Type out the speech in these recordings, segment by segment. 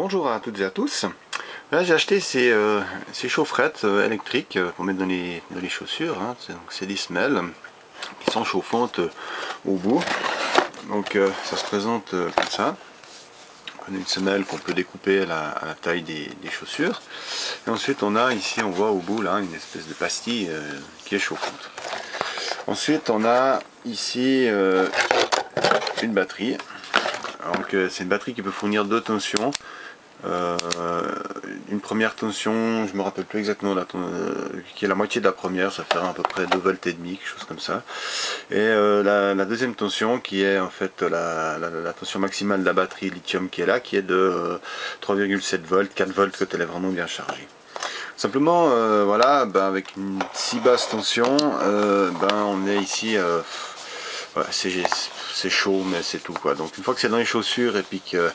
Bonjour à toutes et à tous. Là j'ai acheté ces chaufferettes électriques pour mettre dans les chaussures, hein. C'est des semelles qui sont chauffantes au bout. Donc ça se présente comme ça. On a une semelle qu'on peut découper à la taille des chaussures. Et ensuite on a ici, on voit au bout là une espèce de pastille qui est chauffante. Ensuite on a ici une batterie. Donc c'est une batterie qui peut fournir deux tensions. Une première tension, je me rappelle plus exactement qui est la moitié de la première, ça fera à peu près 2 volts et demi, quelque chose comme ça. Et la deuxième tension qui est en fait la tension maximale de la batterie lithium qui est là, qui est de 3,7 volts, 4 volts quand elle est vraiment bien chargée. Simplement, voilà, avec une si basse tension, on est ici, voilà, c'est chaud, mais c'est tout quoi. Donc une fois que c'est dans les chaussures et puis que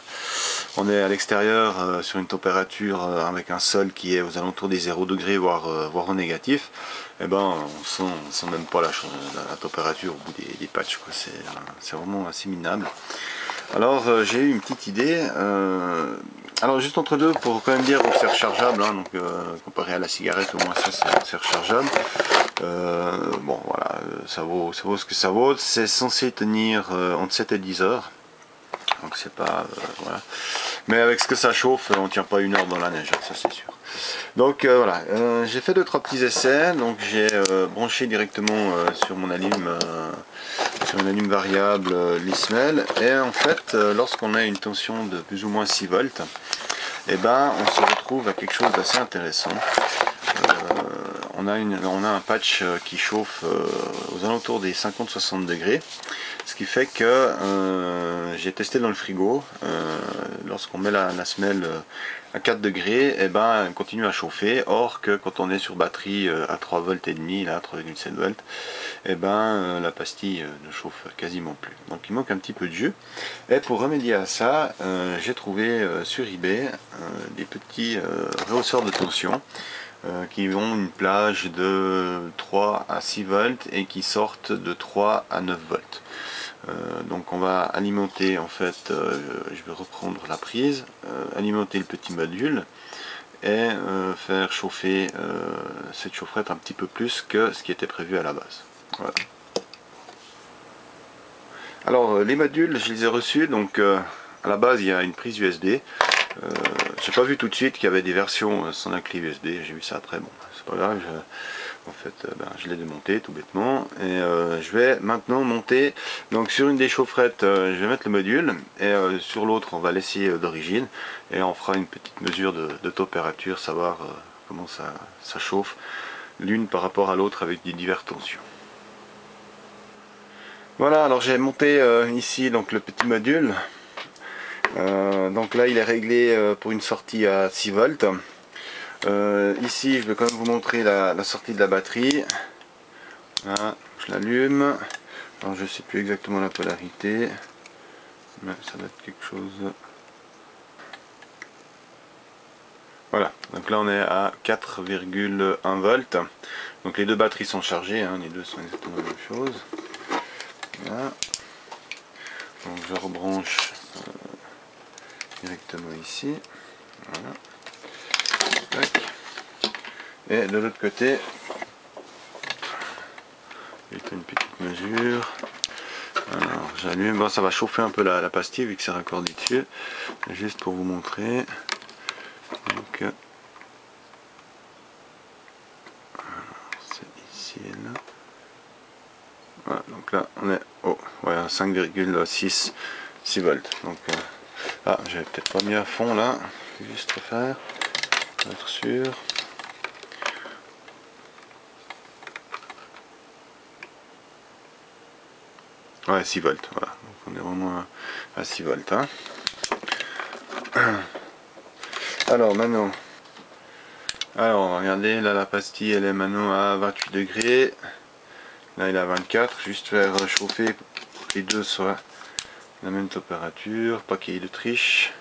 on est à l'extérieur sur une température avec un sol qui est aux alentours des 0 degrés, voire en négatif, et on sent même pas la température au bout des patchs. C'est vraiment assez minable. Alors j'ai eu une petite idée. Alors juste entre deux, pour quand même dire que c'est rechargeable, hein, donc comparé à la cigarette, au moins ça c'est rechargeable. Bon voilà, ça vaut ce que ça vaut. C'est censé tenir entre 7 et 10 heures. Donc c'est pas voilà, mais avec ce que ça chauffe, on tient pas une heure dans la neige, ça c'est sûr. Donc voilà, j'ai fait 2-3 petits essais. Donc j'ai branché directement sur mon sur une allume variable les semelles, et en fait lorsqu'on a une tension de plus ou moins 6 volts, et on se retrouve à quelque chose d'assez intéressant. On a un patch qui chauffe aux alentours des 50-60 degrés. Ce qui fait que j'ai testé dans le frigo, lorsqu'on met la semelle à 4 degrés, elle continue à chauffer. Or que quand on est sur batterie à 3 volts et demi, là 3,7 volts, la pastille ne chauffe quasiment plus. Donc il manque un petit peu de jus. Et pour remédier à ça, j'ai trouvé sur eBay des petits rehausseurs de tension qui ont une plage de 3 à 6 volts et qui sortent de 3 à 9 volts. Donc on va alimenter, en fait, je vais reprendre la prise, alimenter le petit module et faire chauffer cette chaufferette un petit peu plus que ce qui était prévu à la base. Voilà. Alors les modules, je les ai reçus, donc à la base il y a une prise USB. J'ai pas vu tout de suite qu'il y avait des versions sans la clé USB, j'ai vu ça après, bon c'est pas grave, en fait je l'ai démonté tout bêtement, et je vais maintenant monter, donc sur une des chaufferettes je vais mettre le module, et sur l'autre on va laisser d'origine, et on fera une petite mesure de température, savoir comment ça chauffe l'une par rapport à l'autre avec des diverses tensions. Voilà, alors j'ai monté ici donc le petit module. Donc là il est réglé pour une sortie à 6 volts. Ici je vais quand même vous montrer la sortie de la batterie. Voilà, je l'allume. Alors je sais plus exactement la polarité, mais ça doit être quelque chose. Voilà, donc là on est à 4,1 volts. Donc les deux batteries sont chargées, hein, les deux sont exactement la même chose. Voilà. Donc je rebranche directement ici. Voilà. Tac. Et de l'autre côté, j'ai fait une petite mesure. Alors j'allume, bon, ça va chauffer un peu la pastille vu que c'est raccordé dessus. Juste pour vous montrer. Donc c'est ici et là. Voilà, donc là on est au voilà, 5,6 volts. Donc j'avais peut-être pas mis à fond là, je vais juste refaire pour être sûr. Ouais, 6 volts, voilà, donc on est vraiment à 6 volts. Hein. Alors maintenant, regardez, là la pastille elle est maintenant à 28 degrés. Là il est à 24, juste faire chauffer pour que les deux soient la même température, pas qu'il y ait de triche.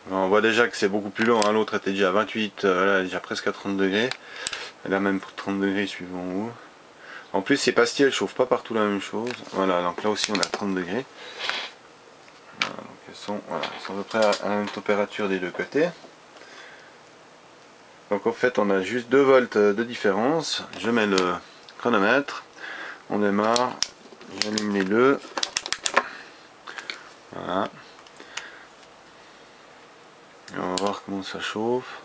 On voit déjà que c'est beaucoup plus long, hein. L'autre était déjà à 28, là déjà presque à 30 degrés. Et là même pour 30 degrés suivant où. En plus ces pastilles elles chauffent pas partout la même chose. Voilà, donc là aussi on est à 30 degrés. Voilà, donc elles sont à peu près à la même température des deux côtés. Donc en fait on a juste 2 volts de différence. Je mets le chronomètre, on démarre, j'allume les deux. Voilà. Et on va voir comment ça chauffe.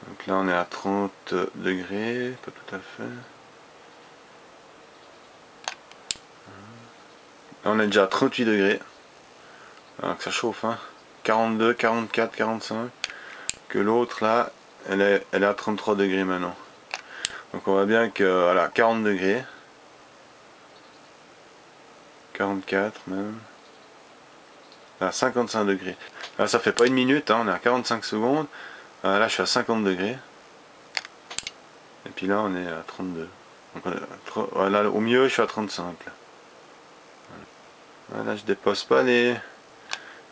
Donc là on est à 30 degrés, pas tout à fait. Là on est déjà à 38 degrés. Alors que ça chauffe, hein. 42, 44, 45. Que l'autre là, elle est à 33 degrés maintenant. Donc on voit bien que voilà, 40 degrés. 44 même. À 55 degrés. Là ça fait pas une minute, hein, on est à 45 secondes. Là je suis à 50 degrés. Et puis là on est à 32. Donc voilà, au mieux je suis à 35 là. Voilà, je dépasse pas les...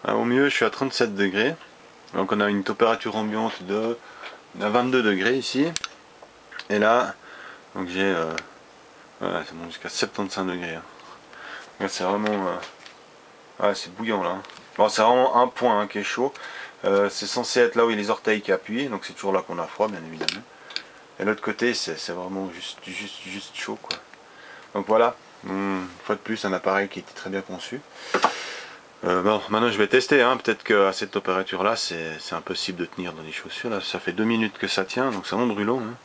au mieux je suis à 37 degrés. Donc on a une température ambiante de 22 degrés ici. Et là, donc j'ai... voilà, c'est bon, jusqu'à 75 degrés. Hein. C'est vraiment... c'est bouillant là. Bon, c'est vraiment un point hein, qui est chaud. C'est censé être là où il y a les orteils qui appuient. Donc c'est toujours là qu'on a froid bien évidemment. Et l'autre côté c'est vraiment juste chaud quoi. Donc voilà, une fois de plus un appareil qui était très bien conçu. Bon, maintenant je vais tester, hein. Peut-être qu'à cette température là c'est impossible de tenir dans les chaussures. Là ça fait 2 minutes que ça tient, donc c'est vraiment brûlant. Hein.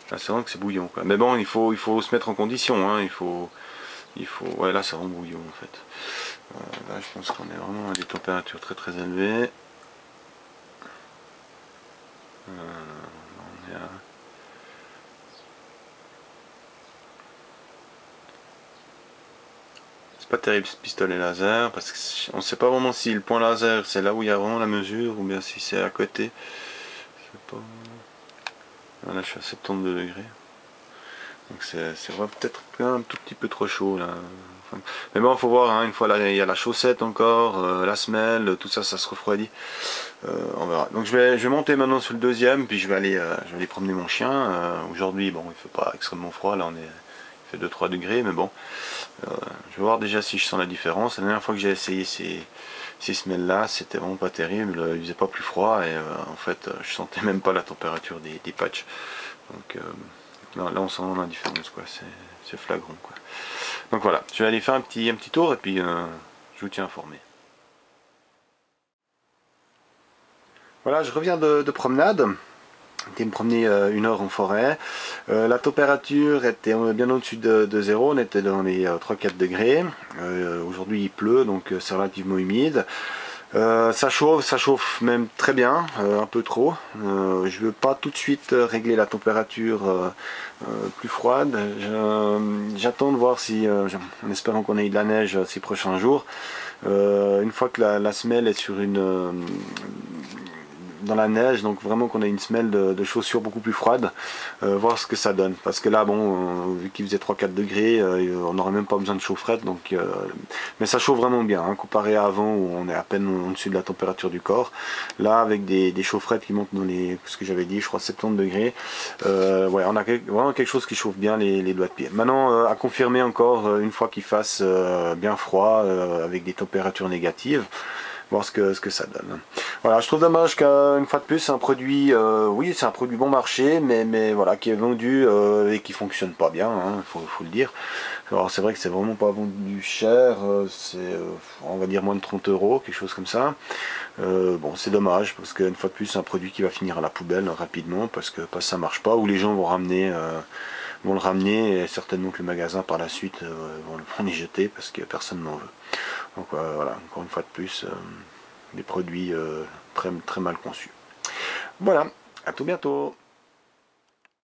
Là c'est vraiment que c'est bouillant quoi. Mais bon, il faut se mettre en condition, hein. Ouais là c'est vraiment bouillant en fait. Là je pense qu'on est vraiment à des températures très très élevées. On est à... pas terrible ce pistolet laser parce qu'on ne sait pas vraiment si le point laser c'est là où il y a vraiment la mesure ou bien si c'est à côté. Pas... Là je suis à 72 degrés. Donc c'est peut-être un tout petit peu trop chaud là. Enfin, mais bon, il faut voir, hein, une fois là, il y a la chaussette encore, la semelle, tout ça, ça se refroidit. On verra. Donc je vais monter maintenant sur le deuxième, puis je vais aller promener mon chien. Aujourd'hui, bon, il fait pas extrêmement froid, là il fait 2-3 degrés, mais bon. Je vais voir déjà si je sens la différence. La dernière fois que j'ai essayé ces semelles là, c'était vraiment pas terrible, il faisait pas plus froid et en fait je sentais même pas la température des patchs. Donc là on sent la différence quoi, c'est flagrant quoi. Donc voilà, je vais aller faire un petit tour et puis je vous tiens informé. Voilà, je reviens de promenade. J'étais me promener 1 heure en forêt. La température était bien au-dessus de 0, on était dans les 3-4 degrés. Aujourd'hui il pleut, donc c'est relativement humide. Ça chauffe même très bien, un peu trop. Je ne veux pas tout de suite régler la température plus froide. J'attends de voir si, en espérant qu'on ait de la neige ces prochains jours. Une fois que la semelle est sur dans la neige, donc vraiment qu'on a une semelle de chaussures beaucoup plus froide, voir ce que ça donne, parce que là bon vu qu'il faisait 3-4 degrés on n'aurait même pas besoin de chaufferette, donc mais ça chauffe vraiment bien hein, comparé à avant où on est à peine en dessus de la température du corps. Là avec des chaufferettes qui montent dans les, ce que j'avais dit, je crois 70 degrés, ouais, on a vraiment quelque chose qui chauffe bien les doigts de pied. Maintenant à confirmer encore une fois qu'il fasse bien froid avec des températures négatives, voir ce que ça donne. Voilà, je trouve dommage qu'une fois de plus c'est un produit, oui c'est un produit bon marché, mais voilà, qui est vendu et qui fonctionne pas bien, hein, faut le dire. Alors c'est vrai que c'est vraiment pas vendu cher, c'est on va dire moins de 30 €, quelque chose comme ça. Bon c'est dommage parce qu'une fois de plus c'est un produit qui va finir à la poubelle rapidement parce que ça marche pas, ou les gens vont le ramener et certainement que le magasin par la suite vont les jeter parce que personne n'en veut. Donc voilà, encore une fois de plus, des produits très mal conçus. Voilà, à tout bientôt.